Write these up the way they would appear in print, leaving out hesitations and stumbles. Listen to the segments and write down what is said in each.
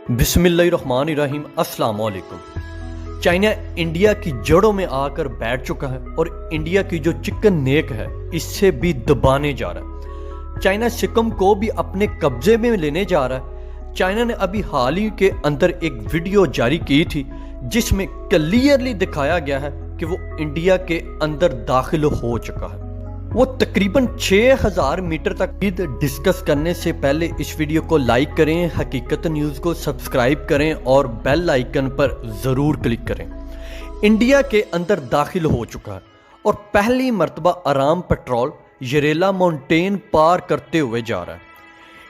बिस्मिल्लाहिर्रहमानिर्रहीम अस्सलाम वालेकुम। चाइना इंडिया की जड़ों में आकर बैठ चुका है और इंडिया की जो चिकन नेक है इससे भी दबाने जा रहा है। चाइना सिक्किम को भी अपने कब्जे में लेने जा रहा है। चाइना ने अभी हाल ही के अंदर एक वीडियो जारी की थी जिसमें क्लियरली दिखाया गया है कि वो इंडिया के अंदर दाखिल हो चुका है। वो तकरीबन 6000 मीटर तक डिस्कस करने से पहले इस वीडियो को लाइक करें, हकीकत न्यूज़ को सब्सक्राइब करें और बेल आइकन पर ज़रूर क्लिक करें। इंडिया के अंदर दाखिल हो चुका है और पहली मर्तबा आराम पेट्रोल यरेला माउंटेन पार करते हुए जा रहा है।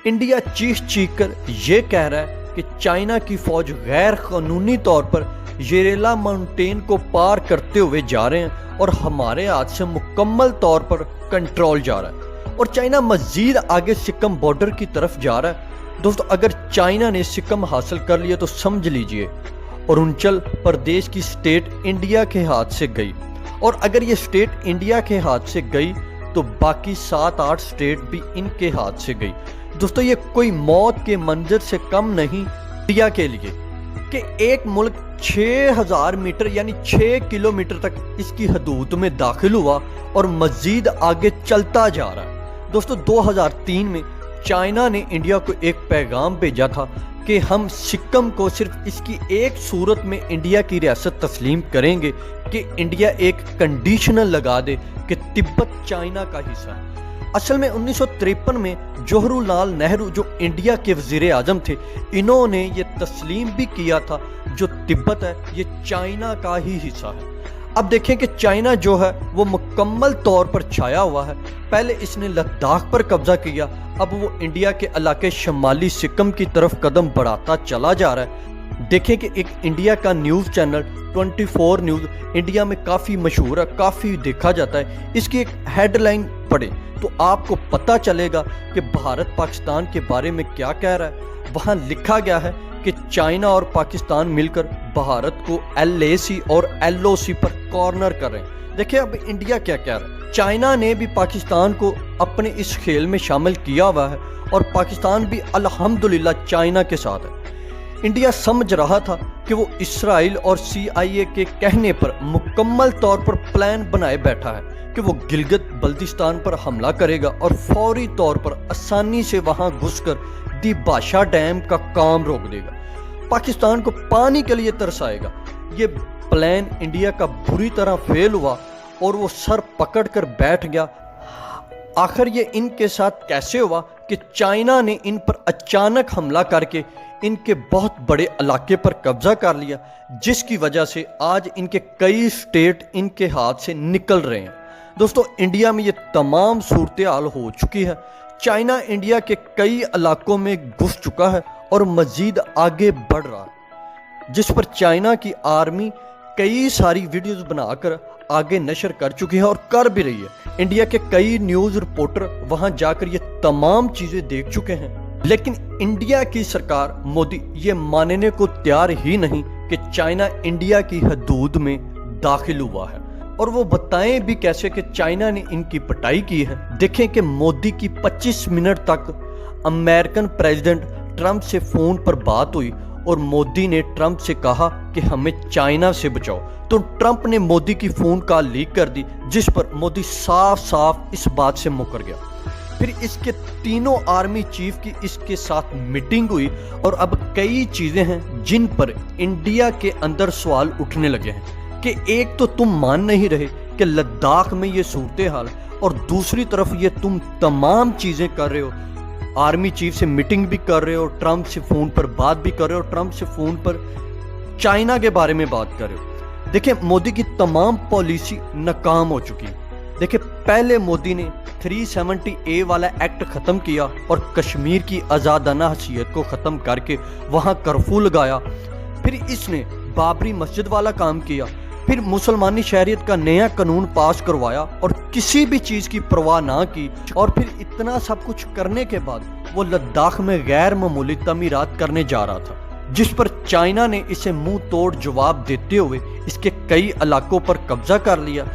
इंडिया चीख कर ये कह रहा है कि चाइना की फ़ौज गैर कानूनी तौर पर यरेला माउंटेन को पार करते हुए जा रहे हैं और हमारे हाथ से मुकम्मल तौर पर कंट्रोल जा रहा है और चाइना मज़ीद आगे सिक्किम बॉर्डर की तरफ जा रहा है। दोस्तों, अगर चाइना ने सिक्किम हासिल कर लिया तो समझ लीजिए अरुणाचल प्रदेश की स्टेट इंडिया के हाथ से गई, और अगर ये स्टेट इंडिया के हाथ से गई तो बाकी 7-8 स्टेट भी इनके हाथ से गई। दोस्तों, ये कोई मौत के मंजर से कम नहीं इंडिया के लिए कि एक मुल्क 6000 मीटर यानी 6 किलोमीटर तक इसकी हदूद में दाखिल हुआ और मज़ीद आगे चलता जा रहा है। दोस्तों, 2003 में चाइना ने इंडिया को एक पैगाम भेजा था कि हम सिक्किम को सिर्फ इसकी एक सूरत में इंडिया की रियासत तस्लीम करेंगे कि इंडिया एक कंडीशनल लगा दे कि तिब्बत चाइना का हिस्सा है। असल में 1953 में जवाहरलाल नेहरू जो इंडिया के वज़ीर आज़म थे, इन्होंने ये तस्लीम भी किया था जो तिब्बत है ये चाइना का ही हिस्सा है। अब देखें कि चाइना जो है वो मुकम्मल तौर पर छाया हुआ है। पहले इसने लद्दाख पर कब्जा किया, अब वो इंडिया के इलाके शमाली सिक्किम की तरफ कदम बढ़ाता चला जा रहा है। देखें कि एक इंडिया का न्यूज़ चैनल 24 न्यूज़ इंडिया में काफ़ी मशहूर है, काफ़ी देखा जाता है। इसकी एक हेडलाइन पढ़े तो आपको पता चलेगा कि भारत पाकिस्तान के बारे में क्या कह रहा है। वहाँ लिखा गया है कि चाइना और पाकिस्तान मिलकर भारत को LAC और LOC पर कॉर्नर कर रहे हैं। देखिए अब इंडिया क्या कह रहा है। चाइना ने भी पाकिस्तान को अपने इस खेल में शामिल किया हुआ है और पाकिस्तान भी अल्हम्दुलिल्लाह चाइना के साथ है। इंडिया समझ रहा था कि वो इसराइल और CIA के कहने पर मुकम्मल तौर पर प्लान बनाए बैठा है कि वो गिलगित बल्तिस्तान पर हमला करेगा और फौरी तौर पर आसानी से वहां घुसकर दी बादशाह डैम का काम रोक देगा, पाकिस्तान को पानी के लिए तरसाएगा। ये प्लान इंडिया का बुरी तरह फेल हुआ और वो सर पकड़ कर बैठ गया। आखिर ये इनके साथ कैसे हुआ कि चाइना ने इन पर अचानक हमला करके इनके बहुत बड़े इलाके पर कब्जा कर लिया, जिसकी वजह से आज इनके कई स्टेट इनके हाथ से निकल रहे हैं। दोस्तों, इंडिया में ये तमाम सूरत हाल हो चुकी है। चाइना इंडिया के कई इलाकों में घुस चुका है और मज़ीद आगे बढ़ रहा है, जिस पर चाइना की आर्मी कई सारी वीडियोस बनाकर आगे नशर कर चुकी है और कर भी रही है। इंडिया के कई न्यूज़ रिपोर्टर वहां जाकर ये तमाम चीज़ें देख चुके हैं, लेकिन इंडिया की सरकार मोदी ये मानने को तैयार ही नहीं कि चाइना इंडिया की हदूद में दाखिल हुआ है। और वो बताएं भी कैसे कि चाइना ने इनकी पिटाई की है। देखें कि मोदी की 25 मिनट तक अमेरिकन प्रेसिडेंट ट्रंप से फ़ोन पर बात हुई और मोदी ने ट्रंप से कहा कि हमें चाइना से बचाओ, तो ट्रंप ने मोदी की फ़ोन कॉल लीक कर दी, जिस पर मोदी साफ साफ इस बात से मुकर गया। फिर इसके तीनों आर्मी चीफ की इसके साथ मीटिंग हुई और अब कई चीज़ें हैं जिन पर इंडिया के अंदर सवाल उठने लगे हैं कि एक तो तुम मान नहीं रहे कि लद्दाख में ये सूरत हाल, और दूसरी तरफ ये तुम तमाम चीज़ें कर रहे हो, आर्मी चीफ से मीटिंग भी कर रहे हो, ट्रंप से फ़ोन पर बात भी कर रहे हो, ट्रंप से फ़ोन पर चाइना के बारे में बात कर रहे हो। देखिए, मोदी की तमाम पॉलिसी नाकाम हो चुकी है। देखिए, पहले मोदी ने 370A वाला एक्ट ख़त्म किया और कश्मीर की आज़ादाना हैसियत को ख़त्म करके वहाँ कर्फ्यू लगाया। फिर इसने बाबरी मस्जिद वाला काम किया, फिर मुसलमानी शहरियत का नया कानून पास करवाया और किसी भी चीज़ की परवाह ना की। और फिर इतना सब कुछ करने के बाद वो लद्दाख में गैर मामूली तमीरात करने जा रहा था, जिस पर चाइना ने इसे मुंह तोड़ जवाब देते हुए इसके कई इलाकों पर कब्जा कर लिया।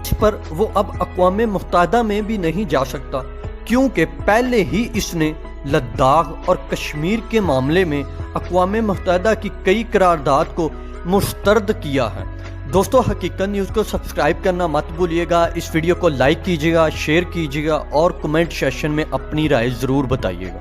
इस पर वो अब अक़वाम मुत्तहिदा में भी नहीं जा सकता, क्योंकि पहले ही इसने लद्दाख और कश्मीर के मामले में اقوام متحدہ کی کئی قرارداد کو مسترد کیا ہے۔ دوستو حقیقت نیوز کو سبسکرائب کرنا مت بھولیے گا، اس ویڈیو کو لائک کیجیے گا، شیئر کیجیے گا اور کمنٹ سیکشن میں اپنی رائے ضرور بتائیے گا۔